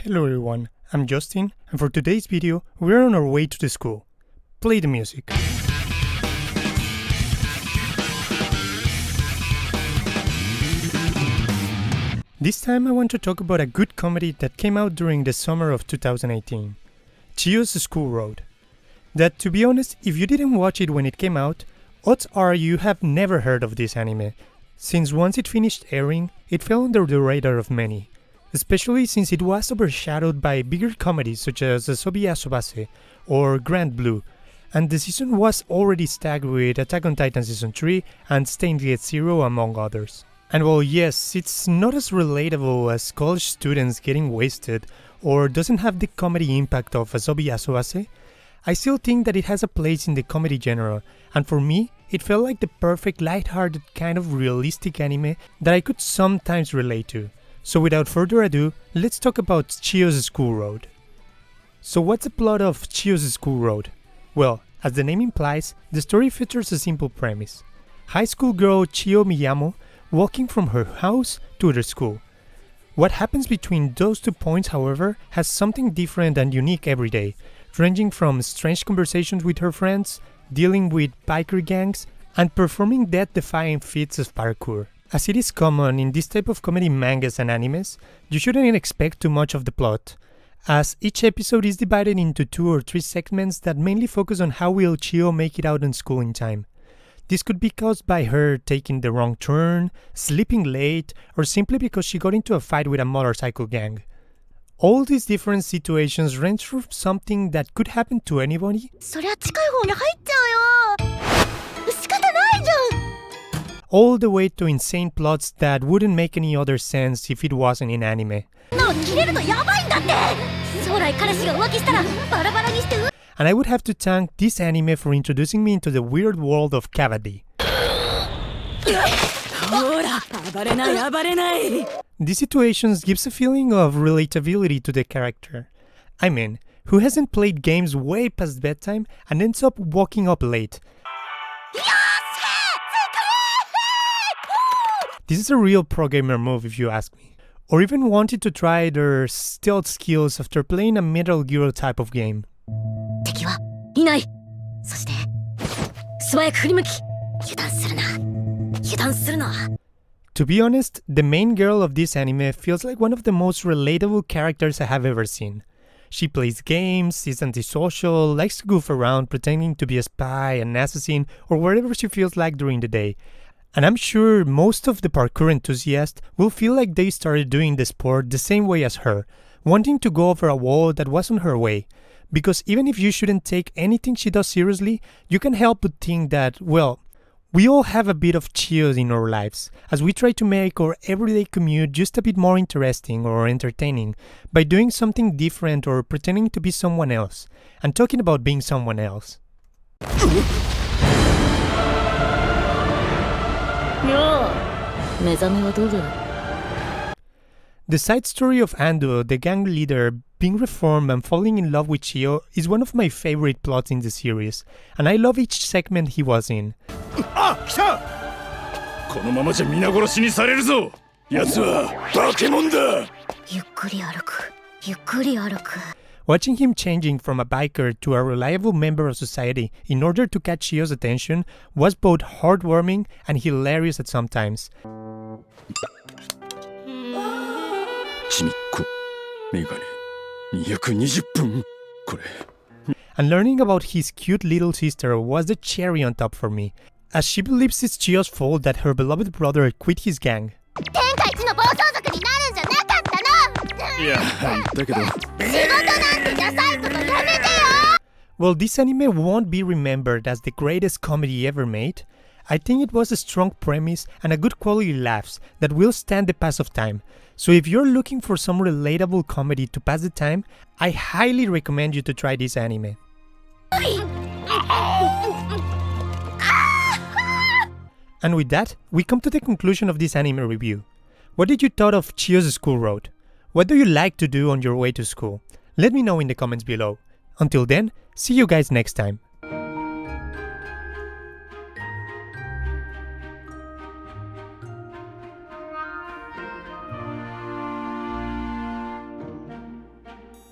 Hello everyone, I'm Justin, and for today's video, we're on our way to the school. Play the music. This time I want to talk about a good comedy that came out during the summer of 2018. Chio's School Road. That, to be honest, if you didn't watch it when it came out, odds are you have never heard of this anime, since once it finished airing, it fell under the radar of many. Especially since it was overshadowed by bigger comedies such as Asobi Asobase or Grand Blue, and the season was already stacked with Attack on Titan Season 3 and Steins Gate Zero among others. And while yes, it's not as relatable as college students getting wasted or doesn't have the comedy impact of Asobi Asobase, I still think that it has a place in the comedy genre, and for me, it felt like the perfect lighthearted kind of realistic anime that I could sometimes relate to. So without further ado, let's talk about Chio's School Road. So what's the plot of Chio's School Road? Well, as the name implies, the story features a simple premise. High school girl Chio Miyamo walking from her house to her school. What happens between those 2 points, however, has something different and unique every day, ranging from strange conversations with her friends, dealing with biker gangs, and performing death-defying feats of parkour. As it is common in this type of comedy mangas and animes, you shouldn't expect too much of the plot, as each episode is divided into 2 or 3 segments that mainly focus on how will Chio make it out in school in time. This could be caused by her taking the wrong turn, sleeping late, or simply because she got into a fight with a motorcycle gang. All these different situations range from something that could happen to anybody all the way to insane plots that wouldn't make any other sense if it wasn't in anime. And I would have to thank this anime for introducing me into the weird world of Cavity. These situations gives a feeling of relatability to the character. I mean, who hasn't played games way past bedtime and ends up waking up late? This is a real pro gamer move if you ask me. Or even wanted to try their stealth skills after playing a Metal Gear type of game. To be honest, the main girl of this anime feels like one of the most relatable characters I have ever seen. She plays games, is antisocial, likes to goof around pretending to be a spy, an assassin, or whatever she feels like during the day. And I'm sure most of the parkour enthusiasts will feel like they started doing the sport the same way as her, wanting to go over a wall that wasn't her way. Because even if you shouldn't take anything she does seriously, you can't help but think that, well, we all have a bit of Chio in our lives, as we try to make our everyday commute just a bit more interesting or entertaining by doing something different or pretending to be someone else. And talking about being someone else. The side story of Ando, the gang leader, being reformed and falling in love with Chio is one of my favorite plots in the series, and I love each segment he was in. Watching him changing from a biker to a reliable member of society in order to catch Chio's attention was both heartwarming and hilarious at some times. And learning about his cute little sister was the cherry on top for me, as she believes it's Chio's fault that her beloved brother quit his gang. Well, this anime won't be remembered as the greatest comedy ever made. I think it was a strong premise and a good quality laughs that will stand the pass of time. So if you're looking for some relatable comedy to pass the time, I highly recommend you to try this anime. And with that, we come to the conclusion of this anime review. What did you thought of Chio's School Road? What do you like to do on your way to school? Let me know in the comments below. Until then, see you guys next time.